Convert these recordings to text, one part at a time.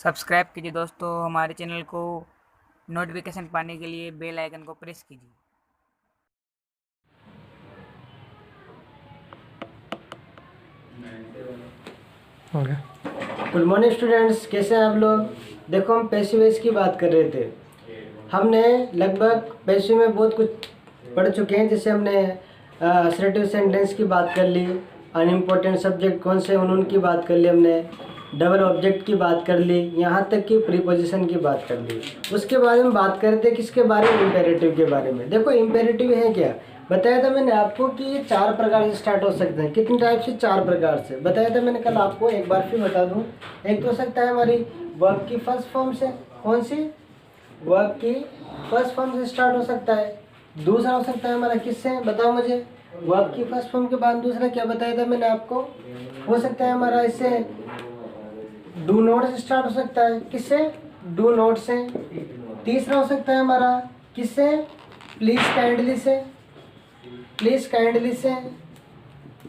Subscribe कीजिए दोस्तों हमारे चैनल को। नोटिफिकेशन पाने के लिए बेल आइकन को प्रेस कीजिए। गुड मॉर्निंग स्टूडेंट्स, कैसे हैं आप लोग। देखो, हम पैसिव वॉइस की बात कर रहे थे। हमने लगभग पैसिव में बहुत कुछ पढ़ चुके हैं। जैसे हमने असर्टिव सेंटेंस की बात कर ली, अनइम्पोर्टेंट सब्जेक्ट कौन से उनकी बात कर ली, हमने डबल ऑब्जेक्ट की बात कर ली, यहाँ तक कि प्रीपोजिशन की बात कर ली। उसके बारे में बात करते हैं किसके बारे में, इम्पेरेटिव के बारे में। देखो, इम्पेरेटिव है क्या, बताया था मैंने आपको कि ये 4 प्रकार से स्टार्ट हो सकते हैं। कितने टाइप से? 4 प्रकार से बताया था मैंने कल आपको। एक बार फिर बता दूं। एक तो हो सकता है हमारी वर्ब की फर्स्ट फॉर्म से। कौन सी? वर्ब की फर्स्ट फॉर्म से स्टार्ट हो सकता है। दूसरा हो सकता है हमारा किससे, बताओ मुझे। वर्ब की फर्स्ट फॉर्म के बाद दूसरा क्या बताया था मैंने आपको, हो सकता है हमारा इससे डू नॉट से स्टार्ट हो सकता है। किससे? डू नॉट से। तीसरा हो सकता है हमारा किससे? प्लीज काइंडली से। प्लीज काइंडली से।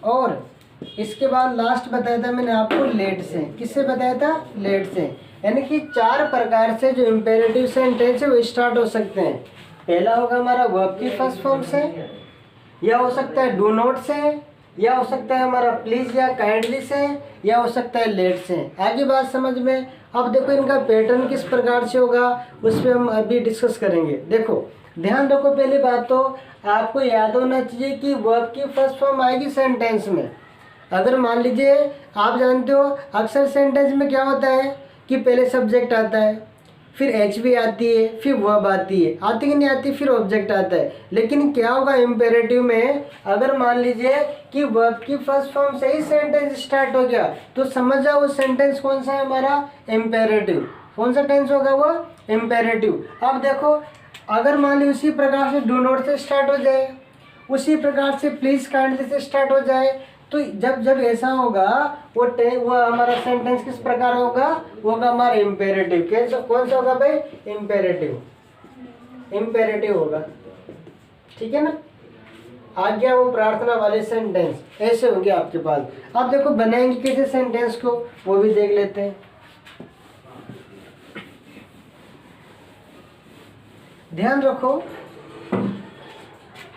और इसके बाद लास्ट बताया था मैंने आपको लेट से। किससे बताया था? लेट से। यानी कि 4 प्रकार से जो इम्पेरेटिव सेंटेंस है वो स्टार्ट हो सकते हैं। पहला होगा हमारा वर्ब की फर्स्ट फॉर्म से, या हो सकता है डू नॉट से, या हो सकता है हमारा प्लीज या काइंडली से, या हो सकता है लेट से। आगे बात समझ में। अब देखो, इनका पैटर्न किस प्रकार से होगा उस पर हम अभी डिस्कस करेंगे। देखो, ध्यान रखो, पहली बात तो आपको याद होना चाहिए कि वर्ब की फर्स्ट फॉर्म आएगी सेंटेंस में। अगर मान लीजिए, आप जानते हो अक्सर सेंटेंस में क्या होता है कि पहले सब्जेक्ट आता है, फिर एच बी आती है, फिर वर्ब आती है, आती कि नहीं आती, फिर ऑब्जेक्ट आता है। लेकिन क्या होगा इम्पेरेटिव में, अगर मान लीजिए कि वर्ब की फर्स्ट फॉर्म से ही सेंटेंस स्टार्ट हो गया तो समझ जाओ वो सेंटेंस कौन सा है हमारा, इम्पेरेटिव। कौन सा टेंस होगा वो, इम्पेरेटिव। अब देखो, अगर मान ली उसी प्रकार से डू नॉट से स्टार्ट हो जाए, उसी प्रकार से प्लीज काइंडली से स्टार्ट हो जाए, तो जब जब ऐसा होगा वो हमारा सेंटेंस किस प्रकार होगा, वो होगा हमारा इम्पेरेटिव। कैसा, कौन सा होगा भाई, इम्पेरेटिव। इम्पेरेटिव होगा, ठीक है ना। आ गया वो प्रार्थना वाले सेंटेंस, ऐसे होंगे आपके पास। अब देखो बनाएंगे कैसे सेंटेंस को, वो भी देख लेते हैं। ध्यान रखो,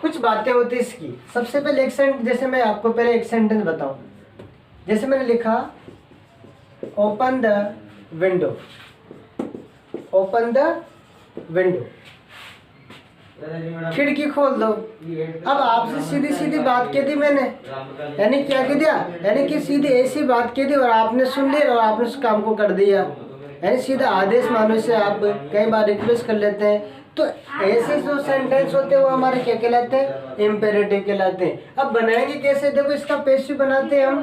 कुछ बातें होती है इसकी। सबसे पहले एक सेंटेंस, जैसे मैं आपको पहले एक सेंटेंस बताऊं। जैसे मैंने लिखा open the window. Open the window, खिड़की खोल दो। अब आपसे सीधी सीधी बात कह दी मैंने, यानी क्या कह दिया, यानी कि सीधी ऐसी बात कह दी और आपने सुन लिया और आपने उस काम को कर दिया। यानी सीधा आदेश मानो से आप कई बार रिक्वेस्ट कर लेते हैं। तो ऐसे जो सेंटेंस होते हैं वो हमारे क्या कहलाते हैं, इम्पेरेटिव कहलाते हैं। अब बनाएंगे कैसे, देखो इसका पैसिव बनाते हैं हम।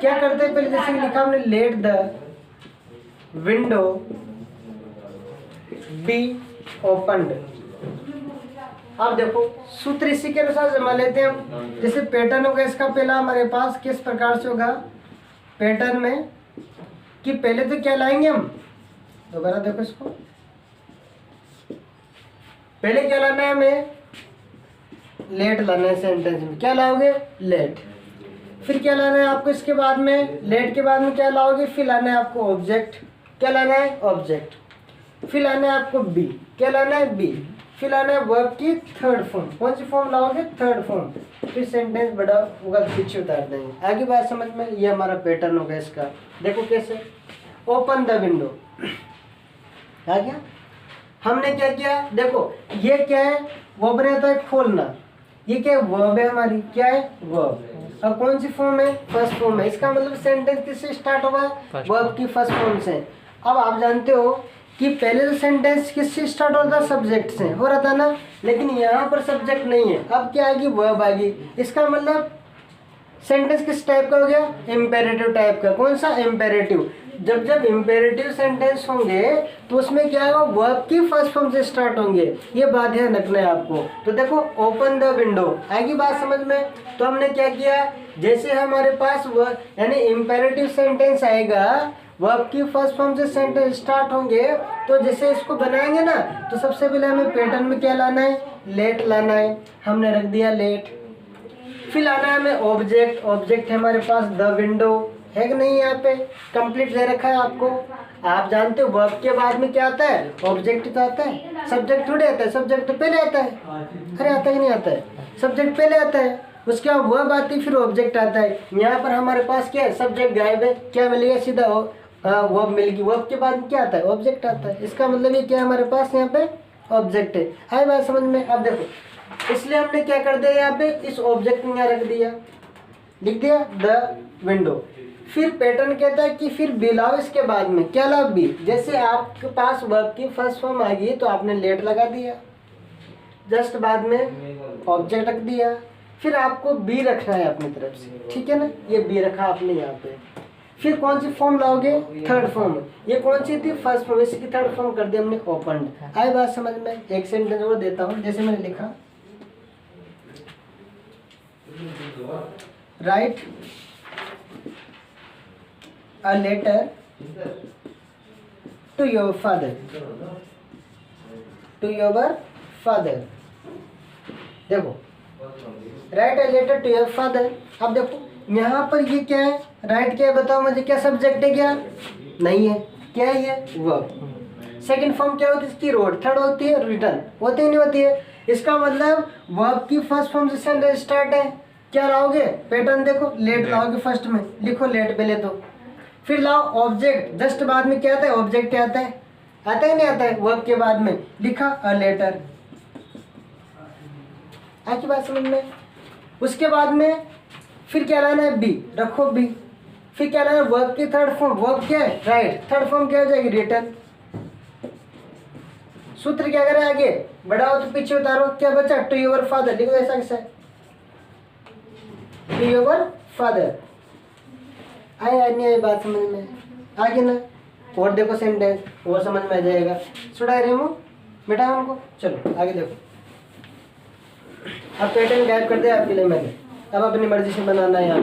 क्या करते हैं, पहले जैसे लिखा हमने let the window be opened. अब देखो सूत्र इसी के अनुसार जमा लेते हैं हम। जैसे पैटर्न होगा इसका, पहला हमारे पास किस प्रकार से होगा पैटर्न में, कि पहले तो क्या लाएंगे हम, दोबारा देखो इसको, पहले क्या लाना है हमें, लेट लाना है। सेंटेंस में क्या लाओगे, लेट। फिर क्या लाना है आपको इसके बाद में, लेट के बाद में क्या लाओगे, फिर लाना है आपको ऑब्जेक्ट। क्या लाना है, ऑब्जेक्ट। फिर लाना है आपको बी। क्या लाना है, बी। फिर लाना है वर्ब की थर्ड फॉर्म। कौन सी फॉर्म लाओगे, थर्ड फॉर्म। फिर सेंटेंस बड़ा होगा, पीछे उतार देंगे। आगे बात समझ में, ये हमारा पैटर्न होगा इसका। देखो कैसे, ओपन द विंडो आ गया। हमने क्या किया, देखो ये क्या है, वो बनाता है खोलना। ये क्या है, वर्ब है हमारी। क्या है, वर्ब। अब कौन सी फॉर्म है, फर्स्ट फॉर्म है। इसका मतलब सेंटेंस किससे स्टार्ट होगा, वर्ब की फर्स्ट फॉर्म से। अब आप जानते हो कि पहले तो सेंटेंस किससे स्टार्ट होता था, सब्जेक्ट से हो रहा था ना, लेकिन यहाँ पर सब्जेक्ट नहीं है। अब क्या आएगी, वर्ब आएगी। इसका मतलब सेंटेंस किस टाइप का हो गया, इम्पेरेटिव टाइप का। कौन सा, इम्पेरेटिव। जब जब इम्पेरेटिव सेंटेंस होंगे तो उसमें क्या होगा, वर्ब की फर्स्ट फॉर्म से स्टार्ट होंगे। ये बात ध्यान रखना है आपको। तो देखो ओपन द विंडो, आएगी बात समझ में। तो हमने क्या किया, जैसे हमारे पास यानी इम्पेरेटिव सेंटेंस आएगा, वर्ब की फर्स्ट फॉर्म से सेंटेंस स्टार्ट होंगे, तो जैसे इसको बनाएंगे ना, तो सबसे पहले हमें पैटर्न में क्या लाना है, लेट लाना है। हमने रख दिया लेट। फिर लाना है हमें ऑब्जेक्ट। ऑब्जेक्ट है हमारे पास द विंडो। है कि नहीं? यहाँ पे कंप्लीट दे रखा है आपको। आप जानते हो वर्ब के बाद में क्या आता है? ऑब्जेक्ट तो आता है, सब्जेक्ट थोड़े आता है। सब्जेक्ट तो पहले आता है। अरे आता है कि नहीं आता है? सब्जेक्ट पहले आता है, उसके बाद वर्ब आती है, फिर ऑब्जेक्ट आता है। यहाँ पर हमारे पास क्या है? सब्जेक्ट गायब है, क्या मिलेगा? सीधा वर्ब मिलेगी। वर्ब के बाद में क्या आता है? ऑब्जेक्ट आता है। इसका मतलब ये क्या हमारे पास यहाँ पे ऑब्जेक्ट है। आई बात समझ में? अब देखो, इसलिए हमने क्या कर दिया यहाँ पे, इस ऑब्जेक्ट में यहाँ रख दिया, लिख दिया द विंडो। फिर पैटर्न कहता है कि फिर बी लाओ इसके बाद में। क्या लाओ? बी। जैसे आपके पास वर्ब की फर्स्ट फॉर्म आ गई तो आपने लेट लगा दिया, जस्ट बाद में ऑब्जेक्ट रख दिया, फिर आपको बी रखना है अपनी तरफ से, ठीक है ना? ये बी रखा आपने यहाँ पे। फिर कौन सी फॉर्म लाओगे? Third form. ये कौन सी थी? First form. इसकी थर्ड फॉर्म कर दी हमने ओपनड। आई बात समझ में? एक सेंटेंस और देता हूँ, जैसे मैंने लिखा, write a letter to your father, to your father। देखो, write a letter to your father. अब देखो यहाँ पर ये क्या है? राइट क्या है? बताओ मुझे, क्या सब्जेक्ट है? क्या नहीं है? क्या है ये? वर्ब। सेकंड फॉर्म क्या होती है इसकी? रोड। थर्ड होती है रिटर्न। होती है नहीं होती है? इसका मतलब वर्ब की फर्स्ट फॉर्म से सेंटेंस स्टार्ट है। क्या लाओगे? पैटर्न देखो, लेट लाओगे फर्स्ट में, लिखो लेट पहले तो। फिर लाओ ऑब्जेक्ट, जस्ट बाद में क्या आता है? ऑब्जेक्ट क्या आता है? आता है नहीं आता है? वर्ब के बाद में लिखा अ लेटर। आपकी बात समझ में? उसके बाद में फिर क्या लाना है? बी। रखो बी। फिर क्या लाना है? वर्ब की थर्ड फॉर्म। वर्ब क्या है? राइट। थर्ड फॉर्म क्या हो जाएगी? रिटर्न। सूत्र क्या करें? आगे बढ़ाओ तो पीछे उतारो। क्या बचा? To your father. लिखो ऐसा कैसा? To your father. आया नहीं आई बात समझ में? आगे ना और देखो सेंटेंस, और समझ में आ जाएगा। छुड़ा रिमूव, मिटाओ उनको। चलो आगे देखो। अब पैटर्न गायब कर दिया आपके लिए मैंने, अब अपनी मर्जी से बनाना है यहाँ।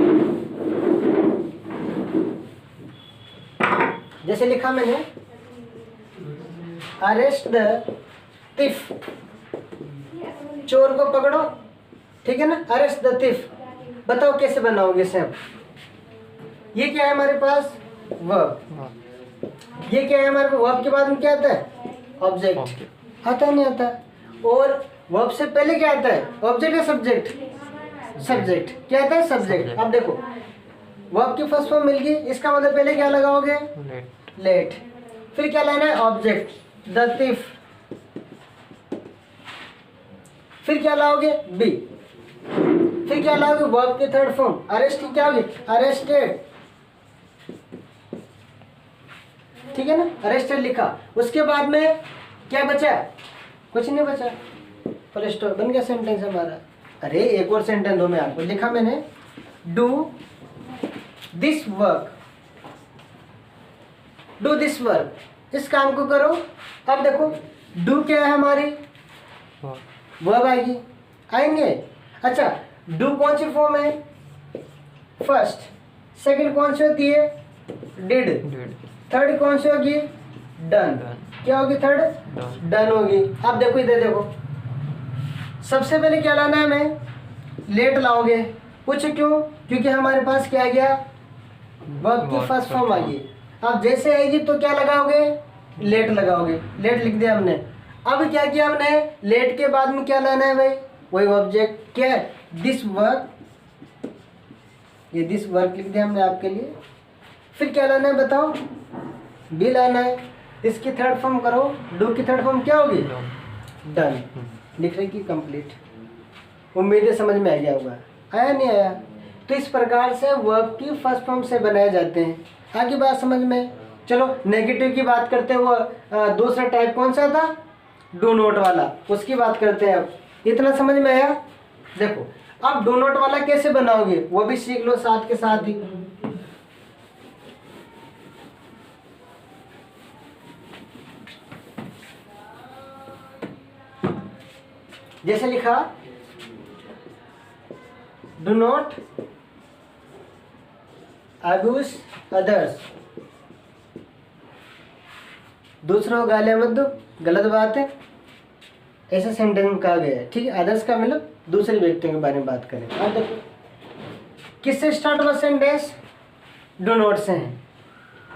जैसे लिखा मैंने, अरेस्ट द थिफ। चोर को पकड़ो, ठीक है ना? Arrest the thief. बताओ कैसे बनाओगे सेम? ये क्या है हमारे पास? वर्ब। ये क्या है हमारे पास? वर्ब के बाद में क्या आता है? ऑब्जेक्ट। आता नहीं आता? और वर्ब से पहले क्या आता है? ऑब्जेक्ट या सब्जेक्ट? सब्जेक्ट। क्या आता है? सब्जेक्ट। अब देखो, वर्ब की फर्स्ट फॉर्म मिल गई, इसका मतलब पहले क्या लगाओगे? लेट। फिर क्या लाना है? Object the thief. फिर क्या लाओगे? बी। फिर क्या लाओगे? वर्ब की थर्ड फॉर्म अरेस्ट की क्या होगी? अरेस्टेड, ठीक है ना? अरेस्टेड लिखा। उसके बाद में क्या बचा? कुछ नहीं बचा। फुल स्टॉप बन गया सेंटेंस हमारा। अरे एक और सेंटेंस दो मैं आपको। लिखा मैंने, do this work. Do this work, इस काम को करो। अब देखो डू क्या है हमारी? वर्ब आएगी, आएंगे। अच्छा, डू कौन सी फॉर्म है? फर्स्ट। सेकंड कौन सी होती है? डिड। थर्ड कौन सी होगी? डन। क्या होगी थर्ड? डन होगी। अब देखो इधर देखो, सबसे पहले क्या लाना है हमें? लेट लाओगे। पूछो क्यों? क्योंकि हमारे पास क्या आ गया? वर्ब की फर्स्ट फॉर्म आ गई। अब जैसे आएगी तो क्या लगाओगे? लेट लगाओगे। लेट लिख दिया हमने। अब क्या किया हमने? लेट के बाद में क्या लाना है भाई? वही ऑब्जेक्ट। क्या है? This work. ये दिस वर्क लिख दिया हमने आपके लिए। फिर क्या लाना है बताओ? बी लाना है। इसकी थर्ड फॉर्म करो। डू की थर्ड फॉर्म क्या होगी? डन। लिख रही कि कंप्लीट। उम्मीद है समझ में आ गया होगा। आया नहीं आया? तो इस प्रकार से वर्ब की फर्स्ट फॉर्म से बनाए जाते हैं। आगे बात समझ में? चलो नेगेटिव की बात करते हैं। वो दूसरा टाइप कौन सा था? डू नॉट वाला, उसकी बात करते हैं। अब इतना समझ में आया? देखो अब डू नॉट वाला कैसे बनाओगे वो भी सीख लो साथ के साथ ही। जैसे लिखा, डू नॉट अब्यूज अदर्स। दूसरों को गालियां मत दो, गलत बात है, ऐसा सेंटेंस कहा गया है। ठीक है, अदर्स का मतलब दूसरे व्यक्तियों के बारे में बात करें। अब देखो किससे स्टार्ट हुआ सेंटेंस? डू नोट से हैं।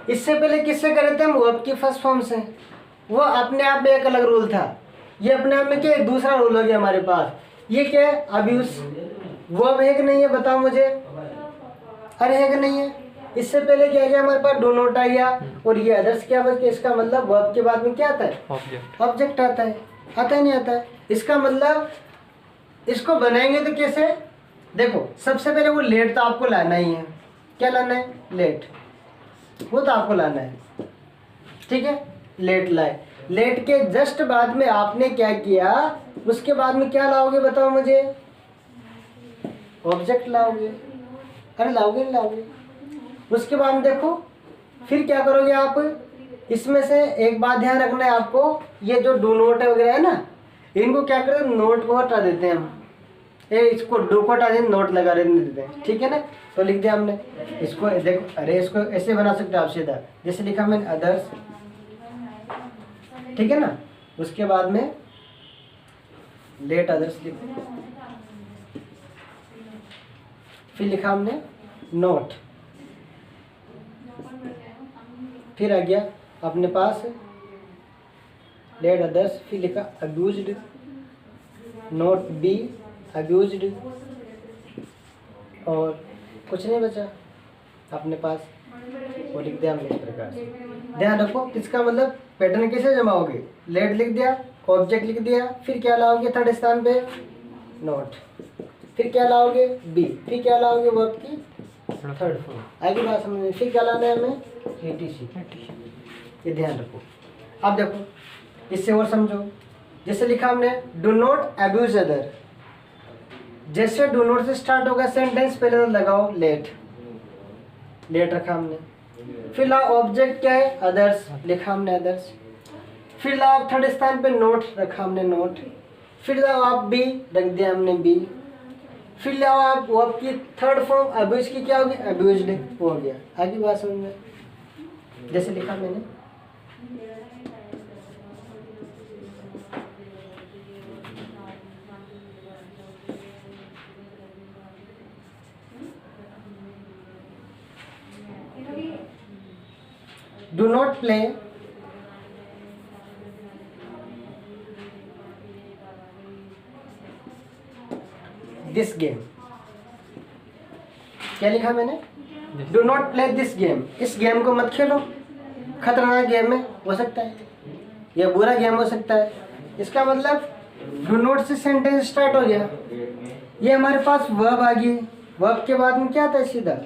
इससे पहले किससे करे थे हम? वर्ब की फर्स्ट फॉर्म से। वो अपने आप में एक अलग रूल था, ये अपने आप में क्या है? दूसरा रूल हो गया हमारे पास। ये क्या है? अब्यूज। वर्ब है कि नहीं है? बताओ मुझे। अरे है कि नहीं है? इससे पहले क्या गया हमारे पास? डू नोट आ गया। और ये अदर्स क्या बच गया? इसका मतलब वर्ब के बाद में क्या आता है? ऑब्जेक्ट आता है। आता है नहीं आता है? इसका मतलब इसको बनाएंगे तो कैसे? देखो, सबसे पहले वो लेट तो आपको लाना ही है। क्या लाना है? लेट। वो तो आपको लाना है, ठीक है। लेट लाए। लेट के जस्ट बाद में आपने क्या किया? उसके बाद में क्या लाओगे? बताओ मुझे। ऑब्जेक्ट लाओगे। अरे लाओगे नहीं लाओगे? उसके बाद में देखो फिर क्या करोगे आप? इसमें से एक बात ध्यान रखना है आपको, ये जो डू नोट वगैरह है ना, इनको क्या करें? नोट को हटा देते हैं हम। इसको डू को हटा देते, नोट लगा देते हैं, ठीक है ना। तो लिख दिया हमने इसको। देखो, अरे इसको ऐसे बना सकते हो आप सीधा, जैसे लिखा मैंने अदर्स, ठीक है ना। उसके बाद में लेट अदर्स लिख, फिर लिखा हमने नोट, फिर आ गया अपने पास लेट अदर्स, फिर लिखा अब्यूज्ड, नोट बी अब्यूज्ड, और कुछ नहीं बचा अपने पास, वो लिख दिया हमने इस प्रकार से। ध्यान रखो, इसका मतलब पैटर्न कैसे जमाओगे? लेट लिख दिया, ऑब्जेक्ट लिख दिया, फिर क्या लाओगे थर्ड स्थान पे? नोट, फिर क्या लाओगे? बी, फिर क्या लाओगे? वर्ब की थर्ड फॉर्म। आगे बात समझ में। फिर क्या लाना है हमें? ETC। ये ध्यान रखो। अब देखो इससे और समझो, जैसे लिखा हमने डू नॉट अब्यूज अदर। जैसे डू नॉट से स्टार्ट होगा सेंटेंस, पहले तो लगाओ लेट, लेट रखा हमने। फिर लाओ ऑब्जेक्ट क्या है? अदर्स, लिखा हमने अदर्स। फिर लाओ थर्ड स्थान पे नोट, रखा हमने नोट। फिर लाओ आप बी, रख दिया हमने बी। फिर लाओ आप वर्ब की थर्ड फॉर्म अब्यूज की, क्या होगी? अब्यूज्ड, हो गया। आगे बात समझ में, जैसे लिखा मैंने do not play this game। क्या लिखा मैंने? Do not play this game. इस गेम को मत खेलो, खतरनाक गेम है, हो सकता है यह बुरा गेम हो सकता है। इसका मतलब डू नॉट से सेंटेंस स्टार्ट हो गया, ये हमारे पास वर्ब आ गई। वर्ब के बाद में क्या आता है? सीधा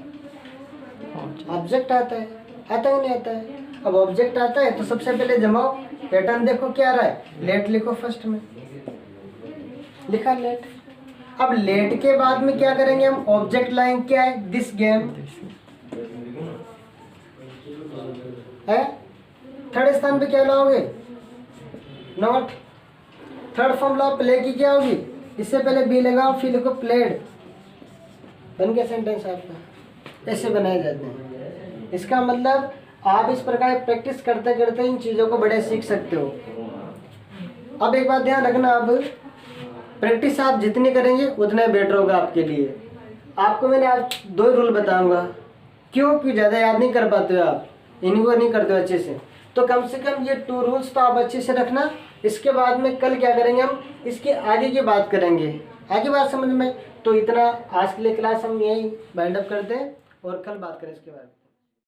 ऑब्जेक्ट आता है। आता है नहीं आता है? अब ऑब्जेक्ट आता है तो सबसे पहले जमाओ, पैटर्न देखो क्या आ रहा है? लेट लिखो, फर्स्ट में लिखा लेट। अब लेट के बाद में क्या करेंगे हम? ऑब्जेक्ट लाएंगे, क्या है? दिस गेम है। थर्ड स्थान पे क्या लाओगे? नॉट। थर्ड फॉर्म लाओ प्ले की, क्या होगी? इससे पहले बी लगाओ, फिर लिखो प्लेड, बन गया सेंटेंस आपका। ऐसे बनाए जाते हैं। इसका मतलब आप इस प्रकार प्रैक्टिस करते करते इन चीज़ों को बड़े सीख सकते हो। अब एक बात ध्यान रखना, अब प्रैक्टिस आप जितनी करेंगे उतना बेटर होगा आपके लिए। आपको मैंने आज 2 रूल बताऊंगा, क्योंकि ज़्यादा याद नहीं कर पाते हो आप, इनको नहीं करते हो अच्छे से, तो कम से कम ये 2 रूल्स तो आप अच्छे से रखना। इसके बाद में कल क्या करेंगे हम? इसके आगे की बात करेंगे। आगे बात समझ में? तो इतना आज के लिए क्लास हम यही वाइंड अप करते हैं और कल बात करें इसके बारे में।